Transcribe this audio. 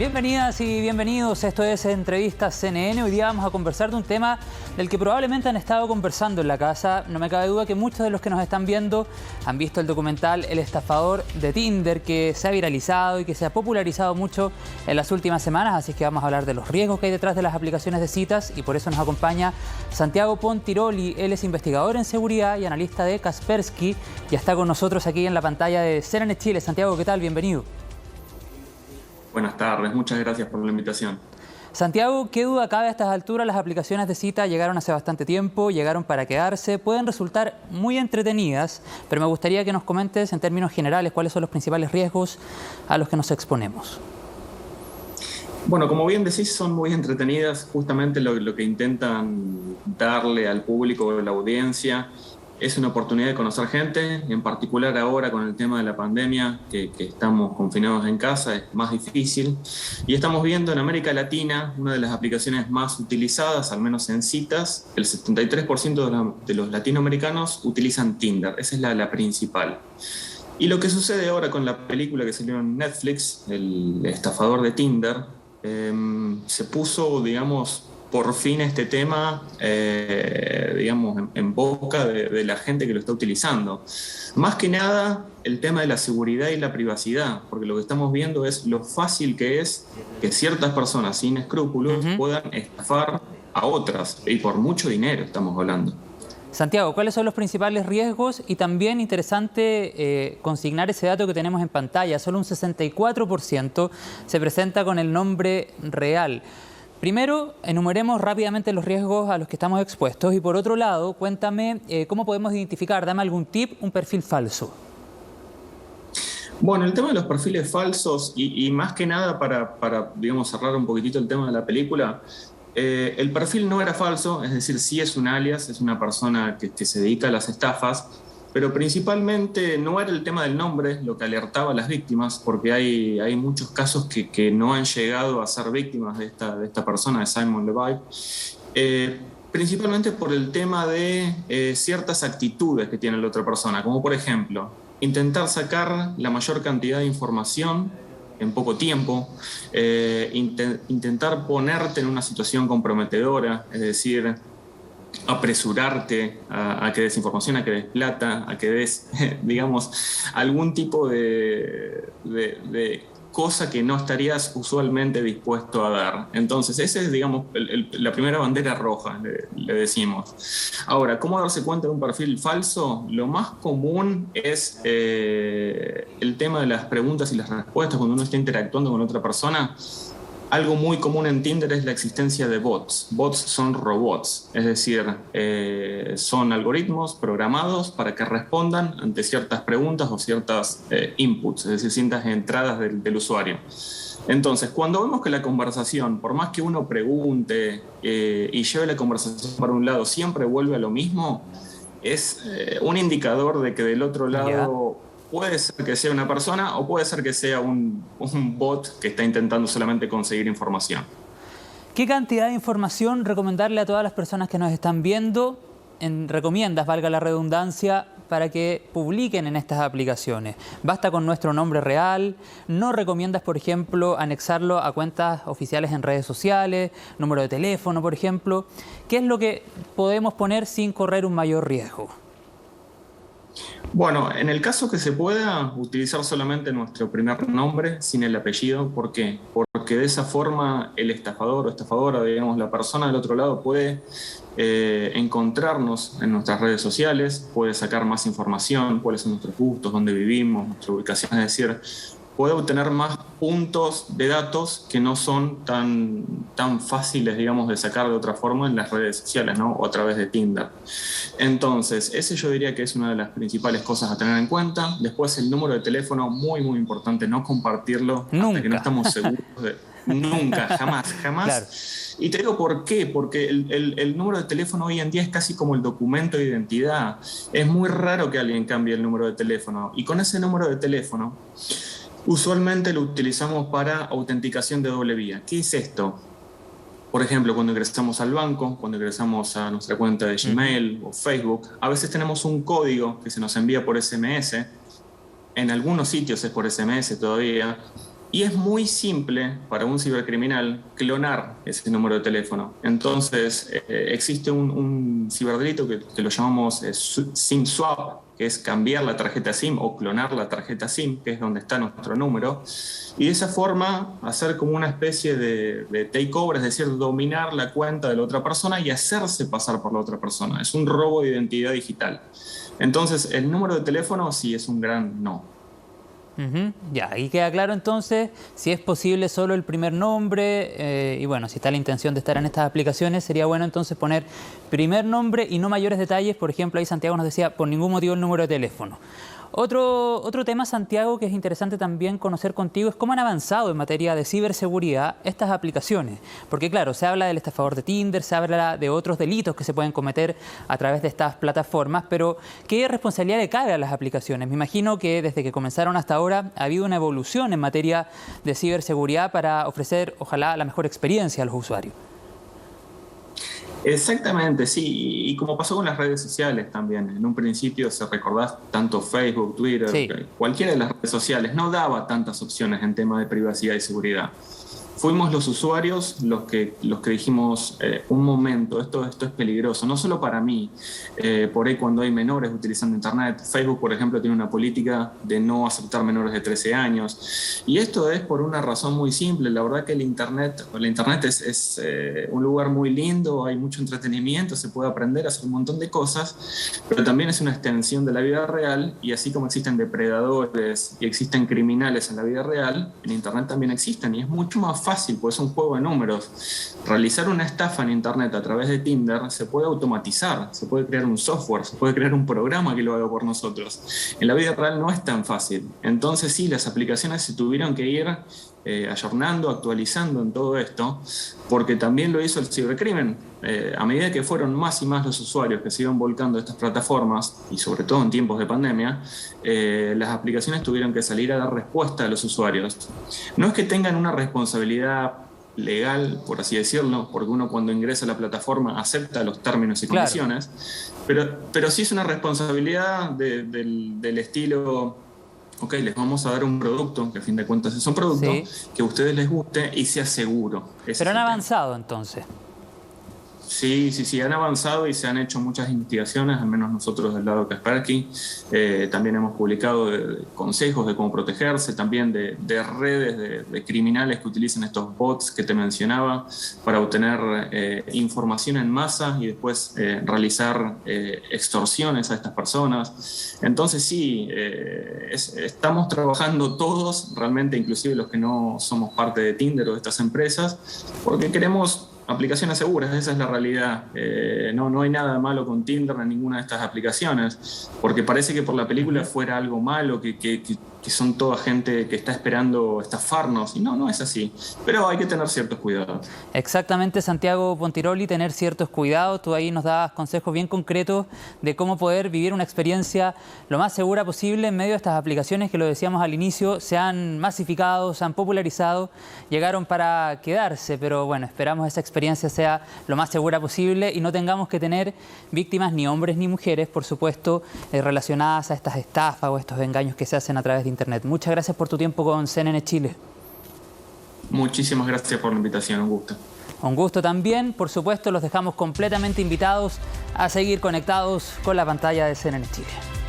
Bienvenidas y bienvenidos, esto es Entrevistas CNN. Hoy día vamos a conversar de un tema del que probablemente han estado conversando en la casa. No me cabe duda que muchos de los que nos están viendo han visto el documental El estafador de Tinder, que se ha viralizado y que se ha popularizado mucho en las últimas semanas. Así que vamos a hablar de los riesgos que hay detrás de las aplicaciones de citas y por eso nos acompaña Santiago Pontiroli. Él es investigador en seguridad y analista de Kaspersky. Ya está con nosotros aquí en la pantalla de CNN Chile. Santiago, ¿qué tal? Bienvenido. Buenas tardes, muchas gracias por la invitación. Santiago, ¿qué duda cabe a estas alturas? Las aplicaciones de cita llegaron hace bastante tiempo, llegaron para quedarse, pueden resultar muy entretenidas, pero me gustaría que nos comentes en términos generales cuáles son los principales riesgos a los que nos exponemos. Bueno, como bien decís, son muy entretenidas. Justamente lo que intentan darle al público o a la audiencia es una oportunidad de conocer gente, en particular ahora con el tema de la pandemia, que estamos confinados en casa, es más difícil. Y estamos viendo en América Latina una de las aplicaciones más utilizadas, al menos en citas. El 73% de los latinoamericanos utilizan Tinder, esa es la principal. Y lo que sucede ahora con la película que salió en Netflix, El estafador de Tinder, se puso, digamos, por fin este tema, digamos, en boca de la gente que lo está utilizando. Más que nada, el tema de la seguridad y la privacidad, porque lo que estamos viendo es lo fácil que es que ciertas personas sin escrúpulos puedan estafar a otras, y por mucho dinero estamos hablando. Santiago, ¿cuáles son los principales riesgos? Y también interesante consignar ese dato que tenemos en pantalla. Solo un 64% se presenta con el nombre real. Primero, enumeremos rápidamente los riesgos a los que estamos expuestos y por otro lado, cuéntame cómo podemos identificar, dame algún tip, un perfil falso. Bueno, el tema de los perfiles falsos y más que nada para, digamos, cerrar un poquitito el tema de la película, el perfil no era falso, es decir, sí es un alias, es una persona que se dedica a las estafas, pero principalmente no era el tema del nombre lo que alertaba a las víctimas, porque hay muchos casos que no han llegado a ser víctimas de esta persona, de Simon Levy, principalmente por el tema de ciertas actitudes que tiene la otra persona, como por ejemplo, intentar sacar la mayor cantidad de información en poco tiempo, intentar ponerte en una situación comprometedora, es decir, apresurarte a que des información, a que des plata, a que des, digamos, algún tipo de cosa que no estarías usualmente dispuesto a dar. Entonces, esa es, digamos, la primera bandera roja, le decimos. Ahora, ¿cómo darse cuenta de un perfil falso? Lo más común es el tema de las preguntas y las respuestas cuando uno está interactuando con otra persona. Algo muy común en Tinder es la existencia de bots. Bots son robots, es decir, son algoritmos programados para que respondan ante ciertas preguntas o ciertas inputs, es decir, ciertas entradas del usuario. Entonces, cuando vemos que la conversación, por más que uno pregunte y lleve la conversación para un lado, siempre vuelve a lo mismo, es un indicador de que del otro lado puede ser que sea una persona o puede ser que sea un bot que está intentando solamente conseguir información. ¿Qué cantidad de información recomendarle a todas las personas que nos están viendo? Recomiendas, valga la redundancia, para que publiquen en estas aplicaciones. ¿Basta con nuestro nombre real? ¿No recomiendas, por ejemplo, anexarlo a cuentas oficiales en redes sociales? ¿Número de teléfono, por ejemplo? ¿Qué es lo que podemos poner sin correr un mayor riesgo? Bueno, en el caso que se pueda, utilizar solamente nuestro primer nombre sin el apellido. ¿Por qué? Porque de esa forma el estafador o estafadora, digamos, la persona del otro lado puede encontrarnos en nuestras redes sociales, puede sacar más información, cuáles son nuestros gustos, dónde vivimos, nuestra ubicación, es decir, puede obtener más puntos de datos que no son tan fáciles, digamos, de sacar de otra forma en las redes sociales, ¿no? O a través de Tinder. Entonces, ese yo diría que es una de las principales cosas a tener en cuenta. Después, el número de teléfono, muy, muy importante, no compartirlo hasta que no estamos seguros de... Nunca, jamás. Claro. Y te digo por qué, porque el número de teléfono hoy en día es casi como el documento de identidad. Es muy raro que alguien cambie el número de teléfono. Y con ese número de teléfono, usualmente lo utilizamos para autenticación de doble vía. ¿Qué es esto? Por ejemplo, cuando ingresamos al banco, cuando ingresamos a nuestra cuenta de Gmail o Facebook, a veces tenemos un código que se nos envía por SMS. En algunos sitios es por SMS todavía. Y es muy simple para un cibercriminal clonar ese número de teléfono. Entonces, existe un ciberdelito que lo llamamos SIM swap, que es cambiar la tarjeta SIM o clonar la tarjeta SIM, que es donde está nuestro número, y de esa forma hacer como una especie de takeover, es decir, dominar la cuenta de la otra persona y hacerse pasar por la otra persona. Es un robo de identidad digital. Entonces, el número de teléfono sí es un gran no. Ya, ahí queda claro entonces si es posible solo el primer nombre y bueno, si está la intención de estar en estas aplicaciones, sería bueno entonces poner primer nombre y no mayores detalles. Por ejemplo, ahí Santiago nos decía por ningún motivo el número de teléfono. Otro tema, Santiago, que es interesante también conocer contigo es cómo han avanzado en materia de ciberseguridad estas aplicaciones. Porque claro, se habla del estafador de Tinder, se habla de otros delitos que se pueden cometer a través de estas plataformas, pero ¿qué responsabilidad le cabe a las aplicaciones? Me imagino que desde que comenzaron hasta ahora ha habido una evolución en materia de ciberseguridad para ofrecer, ojalá, la mejor experiencia a los usuarios. Exactamente, sí, y como pasó con las redes sociales también, en un principio, si recordás, tanto Facebook, Twitter, Sí. cualquiera de las redes sociales no daba tantas opciones en tema de privacidad y seguridad. Fuimos los usuarios los que dijimos, un momento, esto es peligroso, no solo para mí, por ahí cuando hay menores utilizando Internet. Facebook, por ejemplo, tiene una política de no aceptar menores de 13 años. Y esto es por una razón muy simple. La verdad que la Internet es un lugar muy lindo, hay mucho entretenimiento, se puede aprender a hacer un montón de cosas, pero también es una extensión de la vida real, y así como existen depredadores y existen criminales en la vida real, en Internet también existen, y es mucho más fácil, pues es un juego de números. Realizar una estafa en Internet a través de Tinder se puede automatizar, se puede crear un software, se puede crear un programa que lo haga por nosotros. En la vida real no es tan fácil. Entonces sí, las aplicaciones se tuvieron que ir ayornando, actualizando en todo esto, porque también lo hizo el cibercrimen. A medida que fueron más y más los usuarios que se iban volcando a estas plataformas, y sobre todo en tiempos de pandemia, las aplicaciones tuvieron que salir a dar respuesta a los usuarios. No es que tengan una responsabilidad legal, por así decirlo, porque uno cuando ingresa a la plataforma acepta los términos y condiciones, pero sí es una responsabilidad del estilo: ok, les vamos a dar un producto, que a fin de cuentas es un producto, Sí. que a ustedes les guste y sea seguro. Ese Pero es han el tema. avanzado entonces. Sí, han avanzado y se han hecho muchas investigaciones, al menos nosotros del lado Kaspersky. También hemos publicado consejos de cómo protegerse, también de redes de criminales que utilizan estos bots que te mencionaba para obtener información en masa y después realizar extorsiones a estas personas. Entonces sí, estamos trabajando todos, realmente, inclusive los que no somos parte de Tinder o de estas empresas, porque queremos aplicaciones seguras. Esa es la realidad. No hay nada malo con Tinder en ninguna de estas aplicaciones, porque parece que por la película fuera algo malo, que son toda gente que está esperando estafarnos, y no es así. Pero hay que tener ciertos cuidados. Exactamente, Santiago Pontiroli, tener ciertos cuidados. Tú ahí nos dabas consejos bien concretos de cómo poder vivir una experiencia lo más segura posible en medio de estas aplicaciones que, lo decíamos al inicio, se han masificado, se han popularizado, llegaron para quedarse, pero bueno, esperamos esa experiencia sea lo más segura posible y no tengamos que tener víctimas, ni hombres ni mujeres, por supuesto, relacionadas a estas estafas o estos engaños que se hacen a través de Internet. Muchas gracias por tu tiempo con CNN Chile. Muchísimas gracias por la invitación, un gusto. Un gusto también. Por supuesto, los dejamos completamente invitados a seguir conectados con la pantalla de CNN Chile.